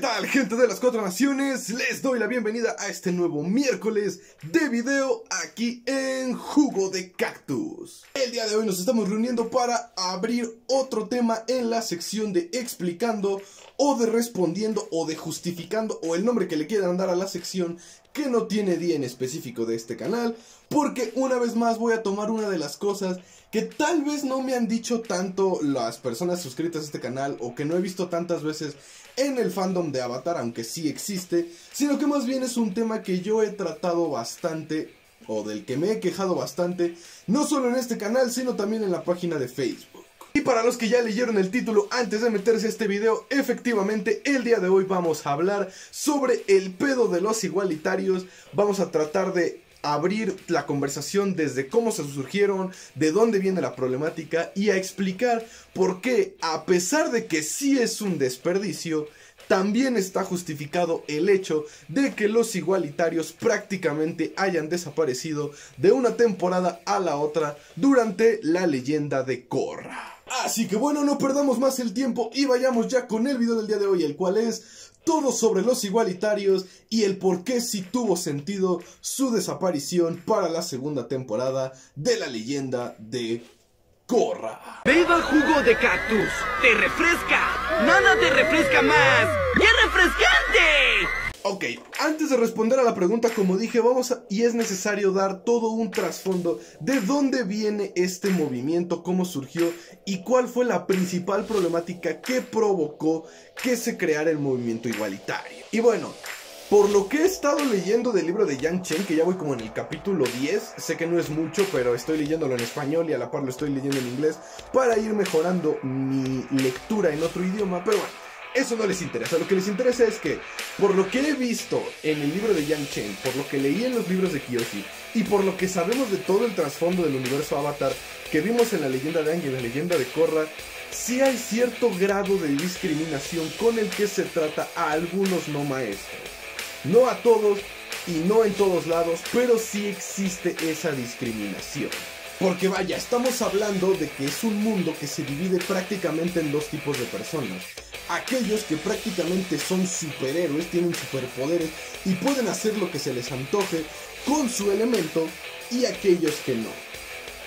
tal, gente de las Cuatro Naciones? Les doy la bienvenida a este nuevo miércoles de video aquí en Jugo de Cactus. El día de hoy nos estamos reuniendo para abrir otro tema en la sección de explicando o de respondiendo o de justificando o el nombre que le quieran dar a la sección que no tiene día en específico de este canal, porque una vez más voy a tomar una de las cosas que tal vez no me han dicho tanto las personas suscritas a este canal o que no he visto tantas veces en el fandom de Avatar, aunque sí existe, sino que más bien es un tema que yo he tratado bastante o del que me he quejado bastante, no solo en este canal sino también en la página de Facebook. Y para los que ya leyeron el título antes de meterse a este video, efectivamente el día de hoy vamos a hablar sobre el pedo de los igualitarios. Vamos a tratar de abrir la conversación desde cómo se surgieron, de dónde viene la problemática y a explicar por qué, a pesar de que sí es un desperdicio, también está justificado el hecho de que los igualitarios prácticamente hayan desaparecido de una temporada a la otra durante la leyenda de Korra. Así que bueno, no perdamos más el tiempo y vayamos ya con el video del día de hoy, el cual es todo sobre los igualitarios y el por qué sí tuvo sentido su desaparición para la segunda temporada de la leyenda de Korra. Beba jugo de cactus, te refresca, nada te refresca más, y es refrescante. Ok, antes de responder a la pregunta, como dije, y es necesario dar todo un trasfondo de dónde viene este movimiento, cómo surgió y cuál fue la principal problemática que provocó que se creara el movimiento igualitario. Y bueno, por lo que he estado leyendo del libro de Yang Chen, que ya voy como en el capítulo 10, sé que no es mucho, pero estoy leyéndolo en español y a la par lo estoy leyendo en inglés para ir mejorando mi lectura en otro idioma, pero bueno. Eso no les interesa, lo que les interesa es que, por lo que he visto en el libro de Yang Chen, por lo que leí en los libros de Kyoshi, y por lo que sabemos de todo el trasfondo del universo Avatar que vimos en la leyenda de Aang y en la leyenda de Korra, sí hay cierto grado de discriminación con el que se trata a algunos no maestros. No a todos y no en todos lados, pero sí existe esa discriminación. Porque vaya, estamos hablando de que es un mundo que se divide prácticamente en dos tipos de personas. Aquellos que prácticamente son superhéroes, tienen superpoderes y pueden hacer lo que se les antoje con su elemento, y aquellos que no.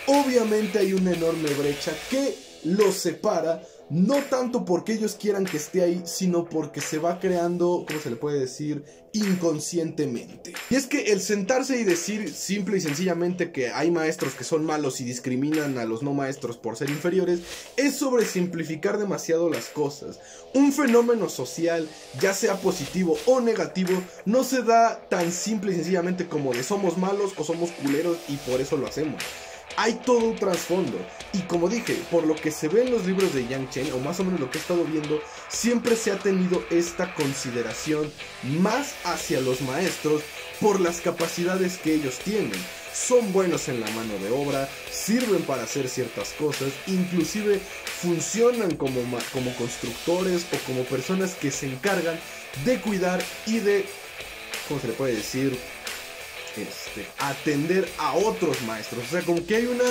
Obviamente hay una enorme brecha que los separa, no tanto porque ellos quieran que esté ahí, sino porque se va creando, ¿cómo se le puede decir?, inconscientemente. Y es que el sentarse y decir simple y sencillamente que hay maestros que son malos y discriminan a los no maestros por ser inferiores es sobresimplificar demasiado las cosas. Un fenómeno social, ya sea positivo o negativo, no se da tan simple y sencillamente como de somos malos o somos culeros y por eso lo hacemos. Hay todo un trasfondo, y como dije, por lo que se ve en los libros de Yang Chen, o más o menos lo que he estado viendo, siempre se ha tenido esta consideración más hacia los maestros por las capacidades que ellos tienen. Son buenos en la mano de obra, sirven para hacer ciertas cosas, inclusive funcionan como constructores o como personas que se encargan de cuidar y de, ¿cómo se le puede decir?, atender a otros maestros. O sea, como que hay una,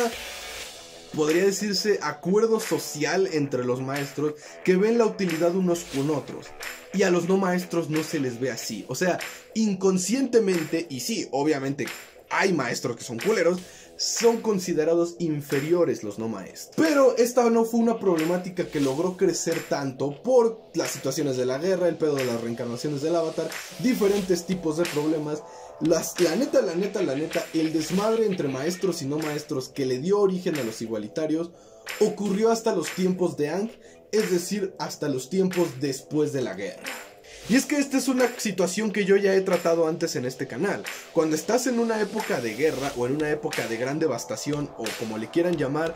podría decirse, acuerdo social entre los maestros que ven la utilidad unos con otros, y a los no maestros no se les ve así. O sea, inconscientemente, y sí, obviamente hay maestros que son culeros, son considerados inferiores los no maestros. Pero esta no fue una problemática que logró crecer tanto por las situaciones de la guerra, el pedo de las reencarnaciones del Avatar, diferentes tipos de problemas. La neta, el desmadre entre maestros y no maestros que le dio origen a los igualitarios ocurrió hasta los tiempos de Aang, es decir, hasta los tiempos después de la guerra. Y es que esta es una situación que yo ya he tratado antes en este canal. Cuando estás en una época de guerra o en una época de gran devastación o como le quieran llamar,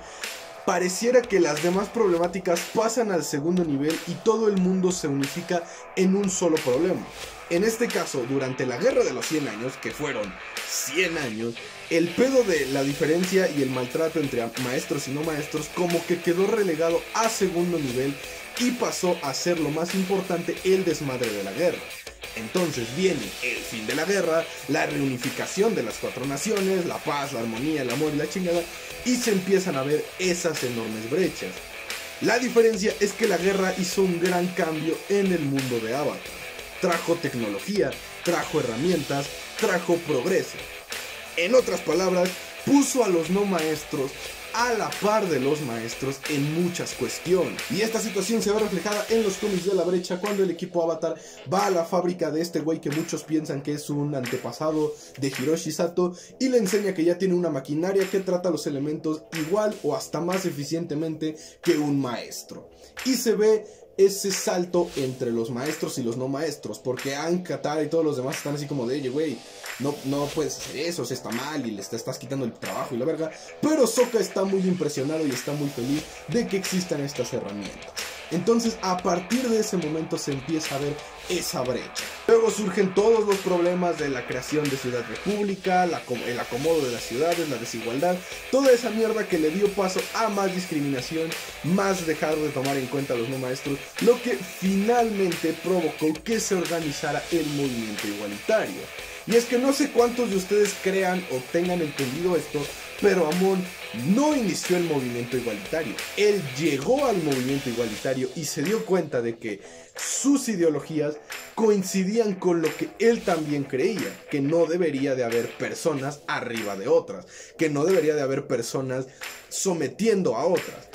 pareciera que las demás problemáticas pasan al segundo nivel y todo el mundo se unifica en un solo problema. En este caso, durante la Guerra de los 100 años, que fueron 100 años, el pedo de la diferencia y el maltrato entre maestros y no maestros como que quedó relegado a segundo nivel y pasó a ser lo más importante, el desmadre de la guerra. Entonces viene el fin de la guerra, la reunificación de las cuatro naciones, la paz, la armonía, el amor y la chingada, y se empiezan a ver esas enormes brechas. La diferencia es que la guerra hizo un gran cambio en el mundo de Avatar. trajo tecnología, trajo herramientas, trajo progreso. En otras palabras, puso a los no maestros a la par de los maestros en muchas cuestiones. Y esta situación se ve reflejada en los cómics de La Brecha, cuando el equipo Avatar va a la fábrica de este güey que muchos piensan que es un antepasado de Hiroshi Sato, y le enseña que ya tiene una maquinaria que trata los elementos igual o hasta más eficientemente que un maestro. Y se ve ese salto entre los maestros y los no maestros, porque Aang, Katara y todos los demás están así como de, oye, güey, no puedes hacer eso, se está mal y le estás quitando el trabajo y la verga. Pero Sokka está muy impresionado y está muy feliz de que existan estas herramientas. Entonces, a partir de ese momento se empieza a ver esa brecha. Luego surgen todos los problemas de la creación de Ciudad República, el acomodo de las ciudades, la desigualdad, toda esa mierda que le dio paso a más discriminación, más dejar de tomar en cuenta a los no maestros, lo que finalmente provocó que se organizara el movimiento igualitario. Y es que no sé cuántos de ustedes crean o tengan entendido esto, pero Amon no inició el movimiento igualitario. Él llegó al movimiento igualitario y se dio cuenta de que sus ideologías coincidían con lo que él también creía, que no debería de haber personas arriba de otras, que no debería de haber personas sometiendo a otras.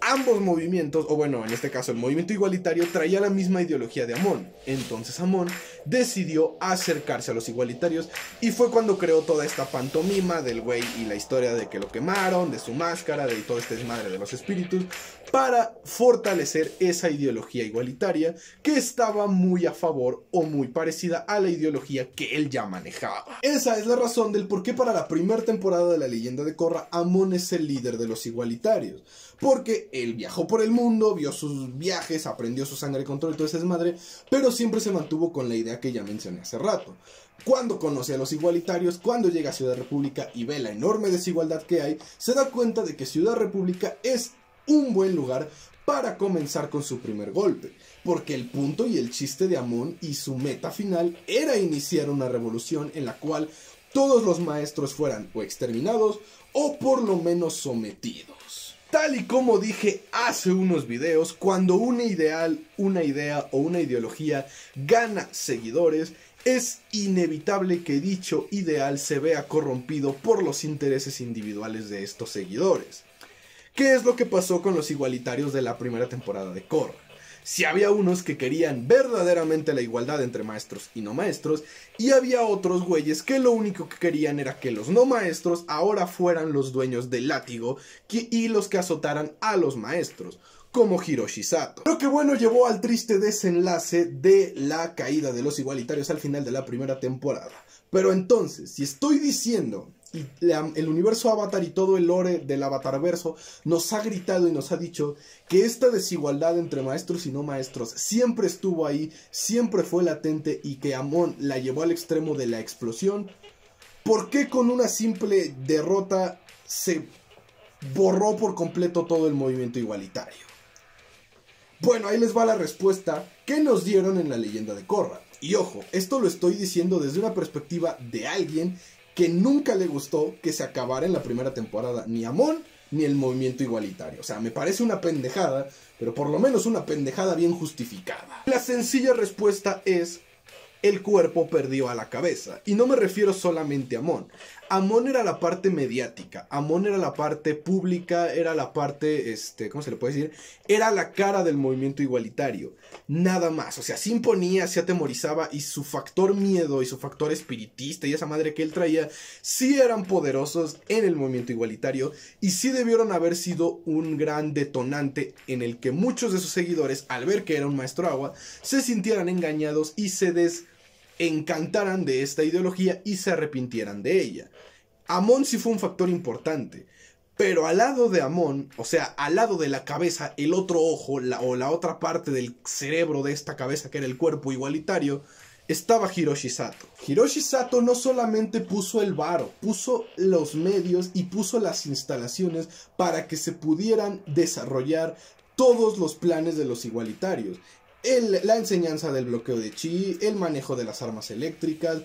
Ambos movimientos, o bueno, en este caso el movimiento igualitario, traía la misma ideología de Amon. Entonces Amon decidió acercarse a los igualitarios y fue cuando creó toda esta pantomima del güey y la historia de que lo quemaron, de su máscara, de todo este desmadre de los espíritus, para fortalecer esa ideología igualitaria que estaba muy a favor o muy parecida a la ideología que él ya manejaba. Esa es la razón del por qué para la primera temporada de La Leyenda de Korra, Amon es el líder de los igualitarios. Porque él viajó por el mundo, vio sus viajes, aprendió su sangre control y todo ese desmadre, pero siempre se mantuvo con la idea que ya mencioné hace rato. Cuando conoce a los igualitarios, cuando llega a Ciudad República y ve la enorme desigualdad que hay, se da cuenta de que Ciudad República es un buen lugar para comenzar con su primer golpe, porque el punto y el chiste de Amon y su meta final era iniciar una revolución en la cual todos los maestros fueran o exterminados o por lo menos sometidos. Tal y como dije hace unos videos, cuando una idea o una ideología gana seguidores, es inevitable que dicho ideal se vea corrompido por los intereses individuales de estos seguidores. ¿Qué es lo que pasó con los igualitarios de la primera temporada de Korra? Si había unos que querían verdaderamente la igualdad entre maestros y no maestros, y había otros güeyes que lo único que querían era que los no maestros ahora fueran los dueños del látigo y los que azotaran a los maestros, como Hiroshi Sato. Lo que bueno llevó al triste desenlace de la caída de los igualitarios al final de la primera temporada. Pero entonces, si estoy diciendo, y el universo Avatar y todo el lore del Avatarverso nos ha gritado y nos ha dicho que esta desigualdad entre maestros y no maestros siempre estuvo ahí, siempre fue latente y que Amon la llevó al extremo de la explosión, ¿por qué con una simple derrota se borró por completo todo el movimiento igualitario? Bueno, ahí les va la respuesta que nos dieron en La Leyenda de Korra. Y ojo, esto lo estoy diciendo desde una perspectiva de alguien que nunca le gustó que se acabara en la primera temporada ni Amon ni el movimiento igualitario. O sea, me parece una pendejada, pero por lo menos una pendejada bien justificada. La sencilla respuesta es: el cuerpo perdió a la cabeza. Y no me refiero solamente a Amon. Amon era la parte mediática, Amon era la parte pública, era la parte, ¿cómo se le puede decir? Era la cara del movimiento igualitario. Nada más, o sea, se imponía, se atemorizaba y su factor miedo y su factor espiritista y esa madre que él traía, sí eran poderosos en el movimiento igualitario y sí debieron haber sido un gran detonante en el que muchos de sus seguidores, al ver que era un maestro agua, se sintieran engañados y se encantaran de esta ideología y se arrepintieran de ella. Amon sí fue un factor importante, pero al lado de Amon, o sea, al lado de la cabeza, el otro ojo, o la otra parte del cerebro de esta cabeza que era el cuerpo igualitario, estaba Hiroshi Sato. Hiroshi Sato no solamente puso el varo, puso los medios y puso las instalaciones para que se pudieran desarrollar todos los planes de los igualitarios. La enseñanza del bloqueo de chi, el manejo de las armas eléctricas,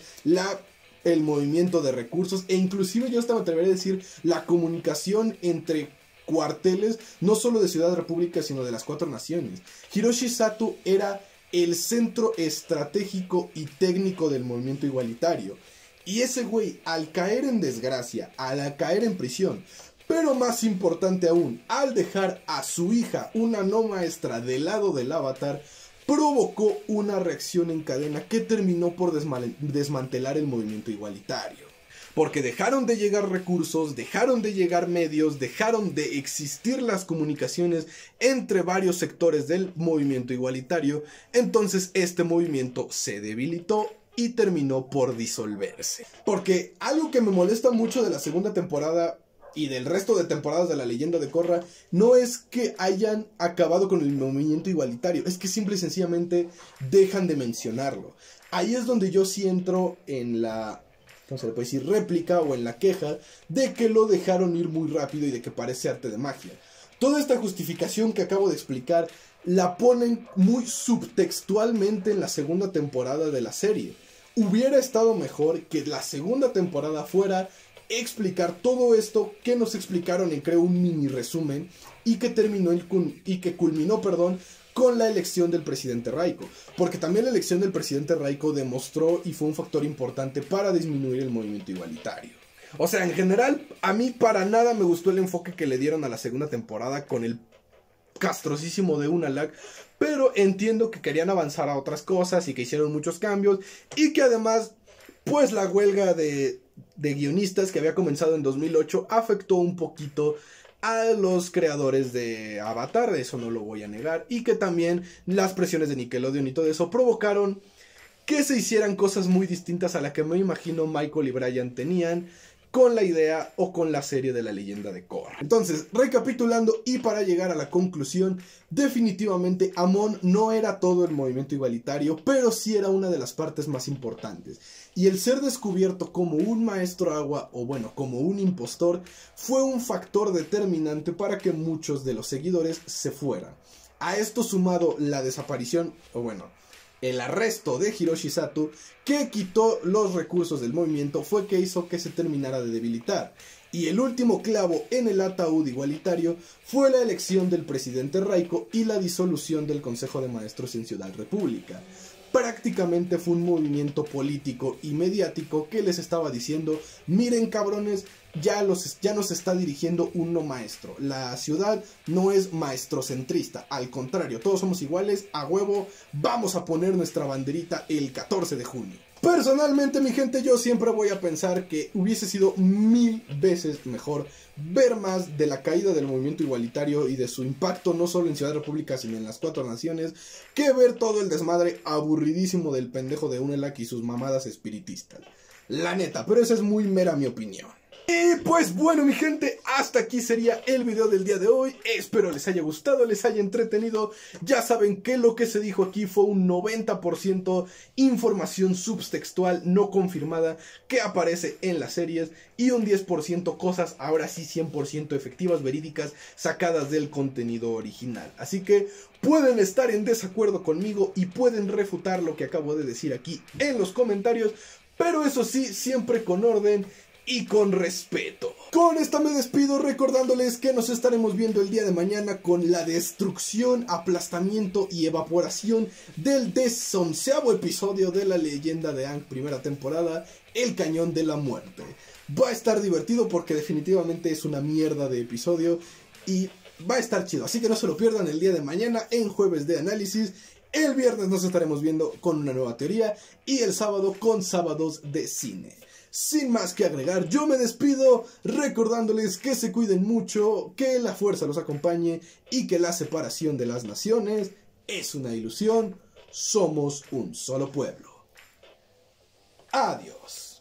el movimiento de recursos e inclusive yo hasta me atrevería a decir la comunicación entre cuarteles, no solo de Ciudad República sino de las 4 naciones. Hiroshi Sato era el centro estratégico y técnico del movimiento igualitario. Y ese güey, al caer en desgracia, al caer en prisión, pero más importante aún, al dejar a su hija, una no maestra, del lado del Avatar, provocó una reacción en cadena que terminó por desmantelar el movimiento igualitario. Porque dejaron de llegar recursos, dejaron de llegar medios, dejaron de existir las comunicaciones entre varios sectores del movimiento igualitario. Entonces este movimiento se debilitó y terminó por disolverse. Porque algo que me molesta mucho de la segunda temporada y del resto de temporadas de La Leyenda de Korra no es que hayan acabado con el movimiento igualitario, es que simple y sencillamente dejan de mencionarlo. Ahí es donde yo sí entro en la, ¿cómo se le puede decir?, réplica o en la queja de que lo dejaron ir muy rápido y de que parece arte de magia. Toda esta justificación que acabo de explicar la ponen muy subtextualmente en la segunda temporada de la serie. Hubiera estado mejor que la segunda temporada fuera explicar todo esto que nos explicaron en, creo, un mini resumen y que culminó con la elección del presidente Raiko, porque también la elección del presidente Raiko demostró y fue un factor importante para disminuir el movimiento igualitario. O sea, en general, a mí para nada me gustó el enfoque que le dieron a la segunda temporada con el castrosísimo de Unalaq, pero entiendo que querían avanzar a otras cosas y que hicieron muchos cambios y que además, pues la huelga de guionistas que había comenzado en 2008 afectó un poquito a los creadores de Avatar, eso no lo voy a negar, y que también las presiones de Nickelodeon y todo eso provocaron que se hicieran cosas muy distintas a la que me imagino Michael y Brian tenían con la idea o con la serie de La Leyenda de Korra. Entonces, recapitulando y para llegar a la conclusión, definitivamente Amon no era todo el movimiento igualitario, pero sí era una de las partes más importantes. Y el ser descubierto como un maestro agua, o bueno, como un impostor, fue un factor determinante para que muchos de los seguidores se fueran. A esto sumado la desaparición, o bueno, el arresto de Hiroshi Sato, que quitó los recursos del movimiento, fue que hizo que se terminara de debilitar. Y el último clavo en el ataúd igualitario fue la elección del presidente Raiko y la disolución del Consejo de Maestros en Ciudad República. Prácticamente fue un movimiento político y mediático que les estaba diciendo: miren cabrones, ya nos está dirigiendo un no maestro. La ciudad no es maestrocentrista, al contrario, todos somos iguales, a huevo, vamos a poner nuestra banderita el 14 de junio. Personalmente, mi gente, yo siempre voy a pensar que hubiese sido 1000 veces mejor ver más de la caída del movimiento igualitario y de su impacto no solo en Ciudad República sino en las 4 naciones, que ver todo el desmadre aburridísimo del pendejo de Unalaq y sus mamadas espiritistas. La neta, pero esa es muy mera mi opinión. Y pues bueno, mi gente, hasta aquí sería el video del día de hoy. Espero les haya gustado, les haya entretenido. Ya saben que lo que se dijo aquí fue un 90% información subtextual no confirmada que aparece en las series y un 10% cosas ahora sí 100% efectivas, verídicas, sacadas del contenido original. Así que pueden estar en desacuerdo conmigo y pueden refutar lo que acabo de decir aquí en los comentarios, pero eso sí, siempre con orden y con respeto. Con esta me despido recordándoles que nos estaremos viendo el día de mañana con la destrucción, aplastamiento y evaporación del 11º episodio de La Leyenda de Aang, primera temporada, El Cañón de la Muerte. Va a estar divertido porque definitivamente es una mierda de episodio y va a estar chido, así que no se lo pierdan el día de mañana en Jueves de Análisis. El viernes nos estaremos viendo con una nueva teoría y el sábado con Sábados de Cine. Sin más que agregar, yo me despido recordándoles que se cuiden mucho, que la fuerza los acompañe y que la separación de las naciones es una ilusión. Somos un solo pueblo. Adiós.